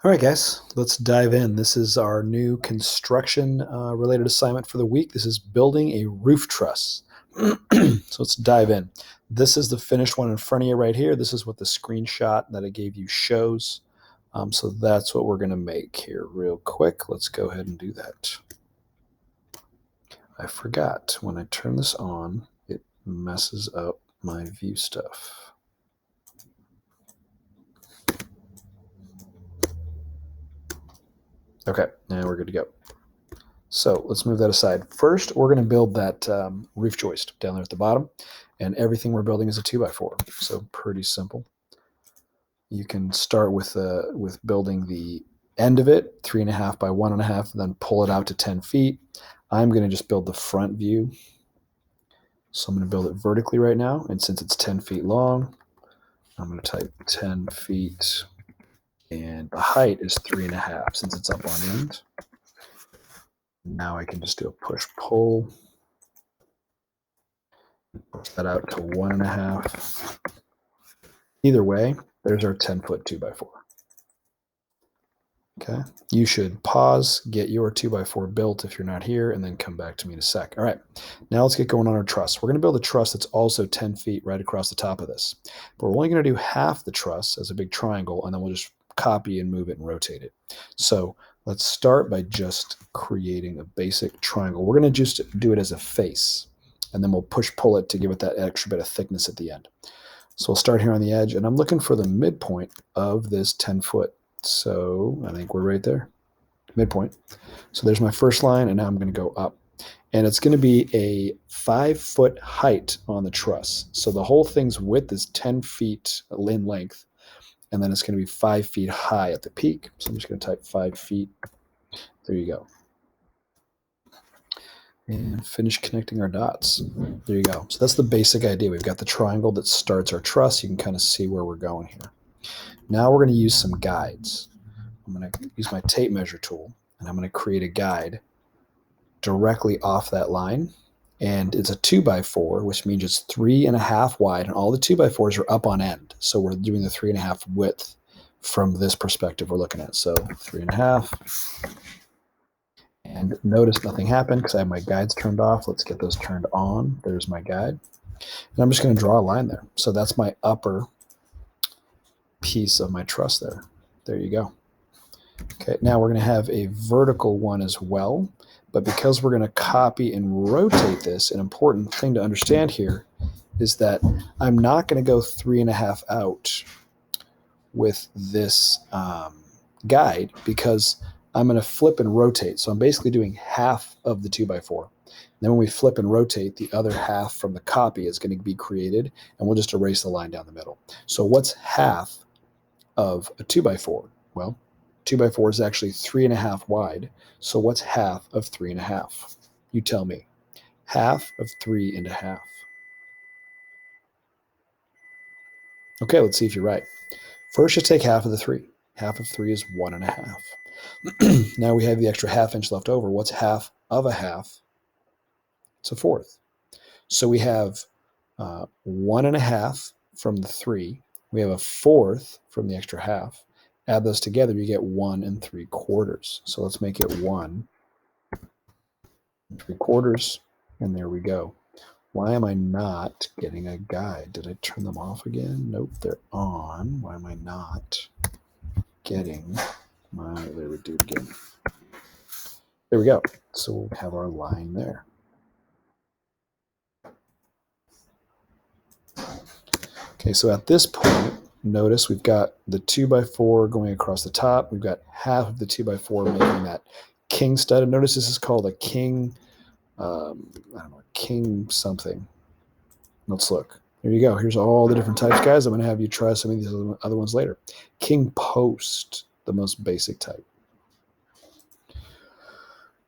All right, guys, let's dive in. This is our new construction related assignment for the week. This is building a roof truss. So let's dive in. This is the finished one in front of you right here. This is what the screenshot that I gave you shows. So that's what we're going to make here real quick. Let's go ahead and do that. I forgot when I turn this on, it messes up my view stuff. Okay, now we're good to go. So let's move that aside. First, we're going to build that roof joist down there at the bottom, and everything we're building is a 2x4. So pretty simple. You can start with building the end of it, 3.5 by 1.5, and then pull it out to 10 feet. I'm going to just build the front view. So I'm going to build it vertically right now, and since it's 10 feet long, I'm going to type 10 feet, and the height is 3.5 since it's up on end. Now I can just do a push-pull. Push that out to 1.5. Either way, there's our 10-foot 2x4. Okay, you should pause, get your 2x4 built if you're not here, and then come back to me in a sec. All right, now let's get going on our truss. We're going to build a truss that's also 10 feet right across the top of this. But we're only going to do half the truss as a big triangle, and then we'll just copy and move it and rotate it. So let's start by just creating a basic triangle. We're going to just do it as a face, and then we'll push-pull it to give it that extra bit of thickness at the end. So we'll start here on the edge, and I'm looking for the midpoint of this 10-foot. So I think we're right there, midpoint. So there's my first line, and now I'm going to go up. And it's going to be a 5-foot height on the truss. So the whole thing's width is 10 feet in length, and then it's going to be 5 feet high at the peak. So I'm just going to type 5 feet. There you go. And finish connecting our dots. There you go. So that's the basic idea. We've got the triangle that starts our truss. You can kind of see where we're going here. Now we're going to use some guides. I'm going to use my tape measure tool, and I'm going to create a guide directly off that line. And it's a 2x4, which means it's 3.5 wide, and all the 2x4s are up on end. So we're doing the 3.5 width from this perspective we're looking at. So 3.5. And notice nothing happened because I have my guides turned off. Let's get those turned on. There's my guide. And I'm just going to draw a line there. So that's my upper piece of my truss there. There you go. Okay, now we're going to have a vertical one as well. But because we're going to copy and rotate this, an important thing to understand here is that I'm not going to go 3.5 out with this guide because I'm going to flip and rotate. So I'm basically doing half of the 2x4. Then when we flip and rotate, the other half from the copy is going to be created, and we'll just erase the line down the middle. So what's half of a 2x4? Well, 2x4 is actually 3.5 wide. So what's half of 3.5? You tell me. Half of 3.5. Okay, let's see if you're right. First, just take half of the 3. Half of 3 is 1.5. Now we have the extra ½ inch left over. What's half of a half? It's a fourth. So we have 1.5 from the 3. We have a fourth from the extra half. Add those together, you get 1 3/4. So let's make it 1 3/4, and there we go. Why am I not getting a guide? Did I turn them off again? Nope, they're on. Why am I not getting my, there we do it again. There we go. So we'll have our line there. Okay, so at this point, notice we've got the 2x4 going across the top. We've got half of the 2x4 making that king stud. And notice this is called a king, I don't know, king something. Let's look. Here you go. Here's all the different types, guys. I'm going to have you try some of these other ones later. KingPost, the most basic type.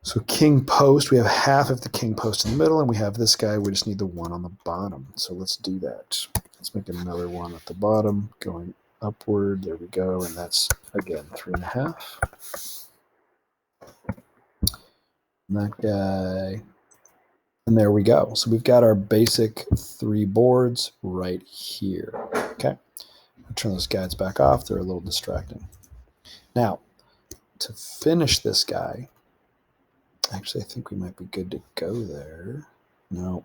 So KingPost, we have half of the KingPost in the middle, and we have this guy. We just need the one on the bottom. So let's do that. Let's make another one at the bottom going upward. There we go. And that's, again, 3.5. And that guy. And there we go. So we've got our basic 3 boards right here. Okay. I'll turn those guides back off. They're a little distracting. Now, to finish this guy, actually, I think we might be good to go there. No.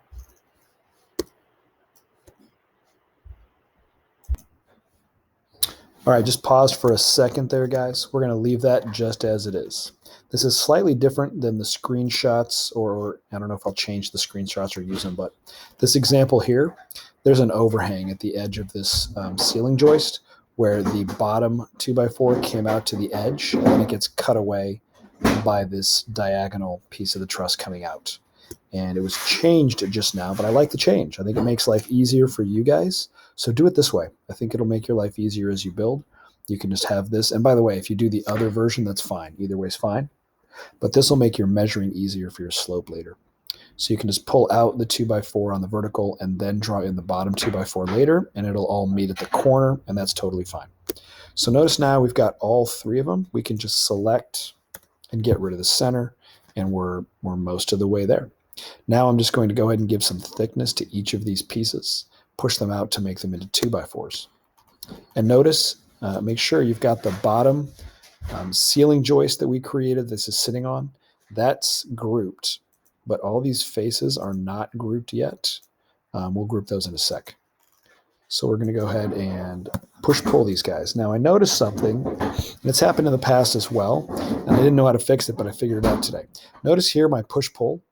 All right, just pause for a second there, guys. We're going to leave that just as it is. This is slightly different than the screenshots, or I don't know if I'll change the screenshots or use them, but this example here, there's an overhang at the edge of this ceiling joist where the bottom 2x4 came out to the edge, and then it gets cut away by this diagonal piece of the truss coming out. And it was changed just now, but I like the change. I think it makes life easier for you guys. So do it this way. I think it'll make your life easier as you build. You can just have this. And by the way, if you do the other version, that's fine. Either way is fine. But this will make your measuring easier for your slope later. So you can just pull out the 2x4 on the vertical and then draw in the bottom 2x4 later, and it'll all meet at the corner, and that's totally fine. So notice now we've got all three of them. We can just select and get rid of the center, and we're most of the way there. Now I'm just going to go ahead and give some thickness to each of these pieces, push them out to make them into 2x4s. And notice, make sure you've got the bottom ceiling joist that we created this is sitting on. That's grouped, but all these faces are not grouped yet. We'll group those in a sec. So we're going to go ahead and push-pull these guys. Now I noticed something, and it's happened in the past as well, and I didn't know how to fix it, but I figured it out today. Notice here my push-pull,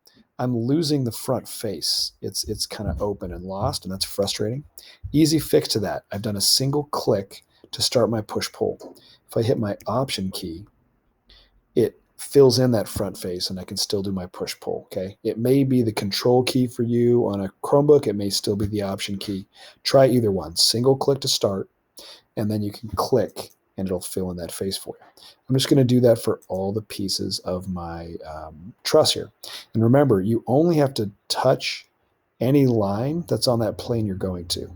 I'm losing the front face. It's kind of open and lost, and that's frustrating. Easy fix to that. I've done a single click to start my push-pull. If I hit my Option key, it fills in that front face, and I can still do my push-pull, okay? It may be the Control key for you on a Chromebook. It may still be the Option key. Try either one. Single click to start, and then you can click, and it'll fill in that face for you. I'm just going to do that for all the pieces of my truss here. And remember, you only have to touch any line that's on that plane you're going to.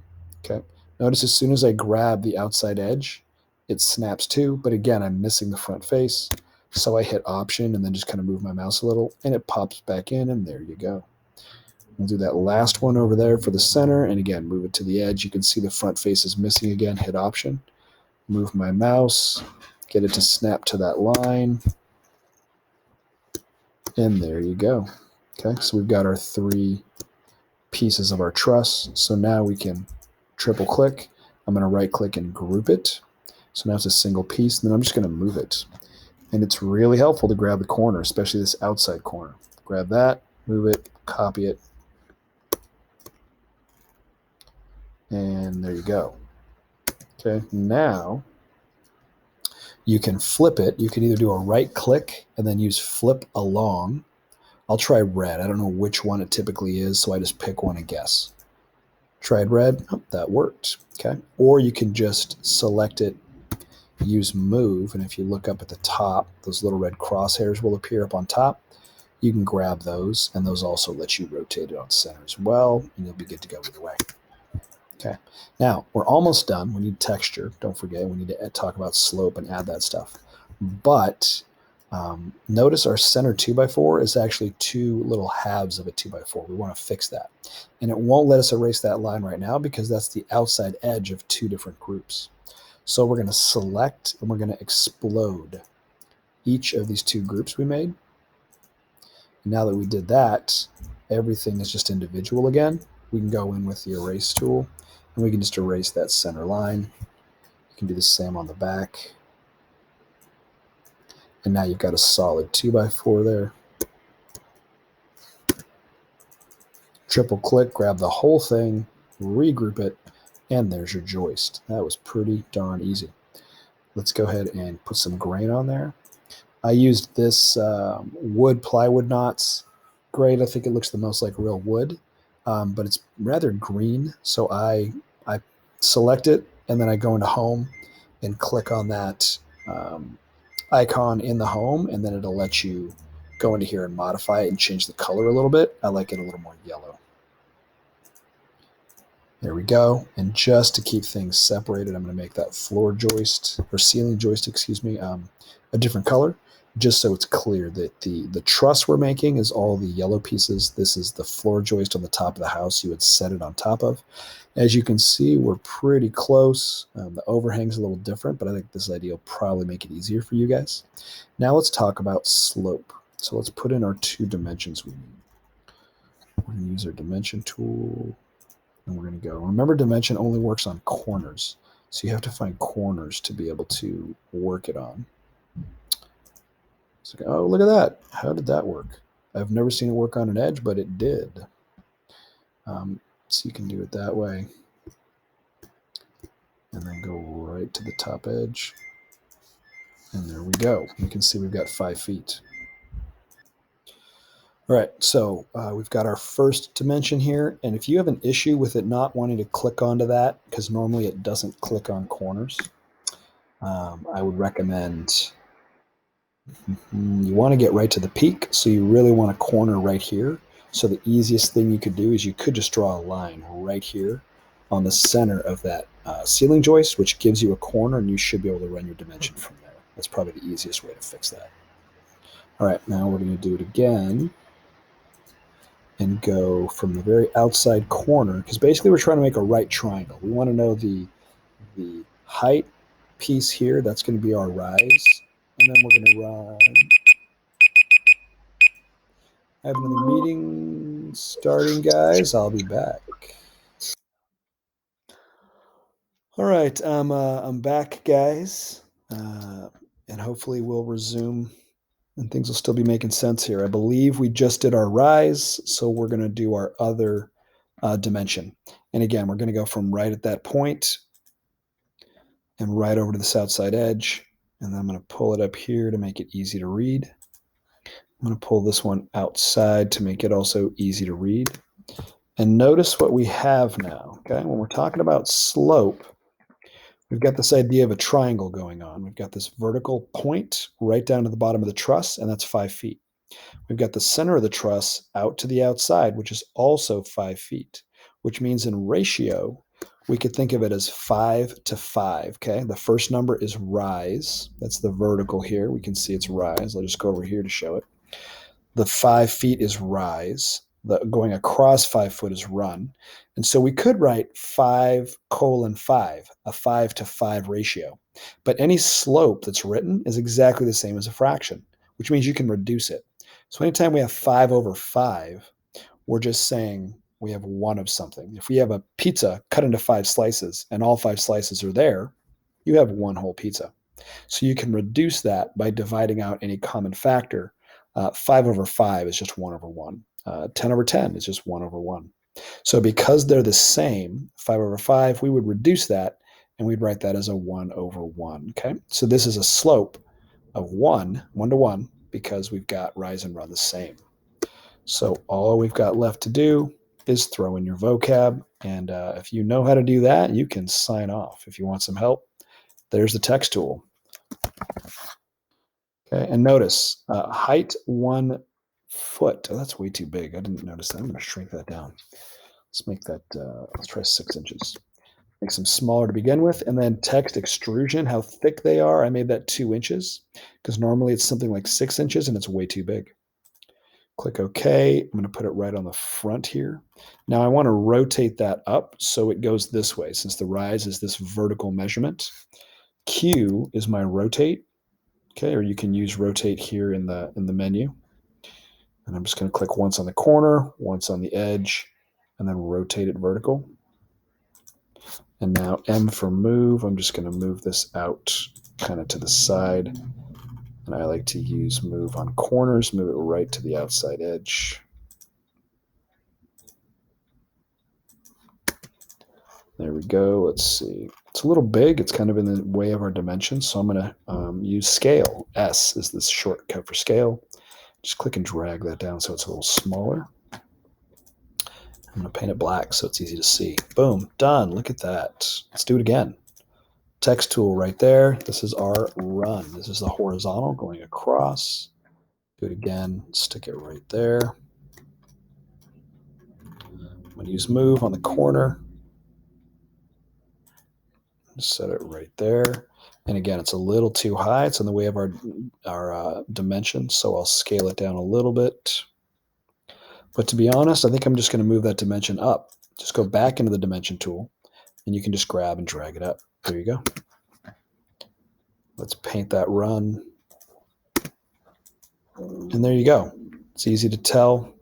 Okay. Notice as soon as I grab the outside edge, it snaps too. But again, I'm missing the front face. So I hit Option and then just kind of move my mouse a little, and it pops back in, and there you go. We'll do that last one over there for the center. And again, move it to the edge. You can see the front face is missing again. Hit Option. Move my mouse, get it to snap to that line, and there you go. Okay, so we've got our three pieces of our truss. So now we can triple click. I'm going to right click and group it. So now it's a single piece, and then I'm just going to move it. And it's really helpful to grab the corner, especially this outside corner. Grab that, move it, copy it, and there you go. Okay, now you can flip it. You can either do a right click and then use flip along. I'll try red. I don't know which one it typically is, so I just pick one and guess. Tried red. Oh, that worked. Okay. Or you can just select it, use move, and if you look up at the top, those little red crosshairs will appear up on top. You can grab those, and those also let you rotate it on center as well, and you'll be good to go either way. Okay, now we're almost done. We need texture. Don't forget, we need to talk about slope and add that stuff. But notice our center 2x4 is actually two little halves of a 2x4. We want to fix that. And it won't let us erase that line right now because that's the outside edge of two different groups. So we're going to select and we're going to explode each of these two groups we made. And now that we did that, everything is just individual again. We can go in with the erase tool, and we can just erase that center line. You can do the same on the back. And now you've got a solid 2x4 there. Triple click, grab the whole thing, regroup it, and there's your joist. That was pretty darn easy. Let's go ahead and put some grain on there. I used this wood plywood knots. Great, I think it looks the most like real wood. But it's rather green, so I select it, and then I go into Home and click on that icon in the Home, and then it'll let you go into here and modify it and change the color a little bit. I like it a little more yellow. There we go. And just to keep things separated, I'm going to make that floor joist, or ceiling joist, excuse me, a different color. just so it's clear that the truss we're making is all the yellow pieces. This is the floor joist on the top of the house you would set it on top of. As you can see, we're pretty close. The overhang's a little different, but I think this idea will probably make it easier for you guys. Now let's talk about slope. So let's put in our 2 dimensions we need. We're going to use our dimension tool, and we're going to go. Remember, dimension only works on corners, so you have to find corners to be able to work it on. So, oh, look at that. How did that work? I've never seen it work on an edge, but it did. So you can do it that way. And then go right to the top edge. And there we go. You can see we've got 5 feet. All right, so we've got our first dimension here. And if you have an issue with it not wanting to click onto that, because normally it doesn't click on corners, I would recommend you want to get right to the peak. So you really want a corner right here. So the easiest thing you could do is you could just draw a line right here on the center of that ceiling joist, which gives you a corner, and you should be able to run your dimension from there. That's probably the easiest way to fix that. All right, now we're going to do it again and go from the very outside corner, because basically we're trying to make a right triangle. We want to know the height piece here. That's going to be our rise. And then we're going to run. I have another meeting starting, guys. I'll be back. All right, I'm back, guys, and hopefully we'll resume, and things will still be making sense here. I believe we just did our rise, so we're going to do our other dimension. And again, we're going to go from right at that point and right over to the south side edge, and then I'm going to pull it up here to make it easy to read. I'm going to pull this one outside to make it also easy to read. And notice what we have now, okay? When we're talking about slope, we've got this idea of a triangle going on. We've got this vertical point right down to the bottom of the truss, and that's 5 feet. We've got the center of the truss out to the outside, which is also 5 feet, which means in ratio, we could think of it as 5 to 5, okay? The first number is rise. That's the vertical here. We can see it's rise. I'll just go over here to show it. The 5 feet is rise. The going across 5 foot is run. And so we could write 5:5, a 5 to 5 ratio. But any slope that's written is exactly the same as a fraction, which means you can reduce it. So anytime we have 5 over 5, we're just saying we have 1 of something. If we have a pizza cut into 5 slices and all 5 slices are there, you have 1 whole pizza. So you can reduce that by dividing out any common factor. 5 over 5 is just 1 over 1. 10 over 10 is just 1 over 1. So because they're the same, 5 over 5, we would reduce that, and we'd write that as a 1 over 1. Okay, so this is a slope of 1 to 1, because we've got rise and run the same. So all we've got left to do is throw in your vocab, and if you know how to do that, you can sign off. If you want some help, there's the text tool. Okay, and notice height 1 foot. Oh, that's way too big. I didn't notice that. I'm going to shrink that down. Let's make that, let's try 6 inches. Make some smaller to begin with. And then text extrusion, how thick they are. I made that 2 inches because normally it's something like 6 inches and it's way too big. Click OK. I'm going to put it right on the front here. Now I want to rotate that up so it goes this way, since the rise is this vertical measurement. Q is my rotate. Okay, or you can use rotate here in the menu. And I'm just going to click once on the corner, once on the edge, and then rotate it vertical. And now M for move. I'm just going to move this out kind of to the side. And I like to use move on corners, move it right to the outside edge. There we go. Let's see. It's a little big. It's kind of in the way of our dimensions. So I'm going to use scale. S is this shortcut for scale. Just click and drag that down so it's a little smaller. I'm going to paint it black so it's easy to see. Boom, done. Look at that. Let's do it again. Text tool right there. This is our run. This is the horizontal going across. Do it again. Stick it right there. I'm going to use move on the corner. Set it right there. And again, it's a little too high. It's in the way of our dimension, so I'll scale it down a little bit. But to be honest, I think I'm just going to move that dimension up. Just go back into the dimension tool, and you can just grab and drag it up. There you go. Let's paint that run. And there you go. It's easy to tell.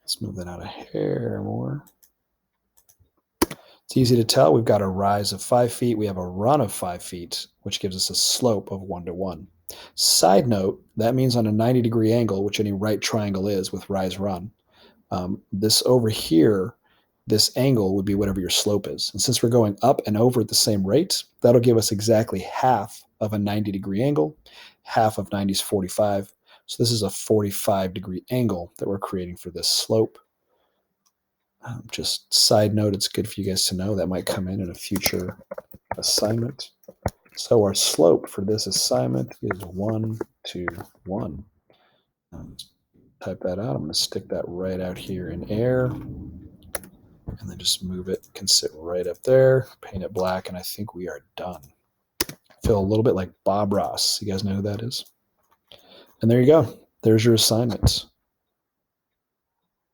Let's move that out a hair more. It's easy to tell. We've got a rise of 5 feet. We have a run of 5 feet, which gives us a slope of 1 to 1. Side note, that means on a 90-degree angle, which any right triangle is with rise run, this over here, this angle would be whatever your slope is. And since we're going up and over at the same rate, that'll give us exactly half of a 90-degree angle. Half of 90 is 45. So this is a 45-degree angle that we're creating for this slope. Just side note, it's good for you guys to know. That might come in a future assignment. So our slope for this assignment is 1 to 1. Type that out. I'm going to stick that right out here in air. And then just move it. It can sit right up there. Paint it black, and I think we are done. Feel a little bit like Bob Ross. You guys know who that is? And there you go. There's your assignment.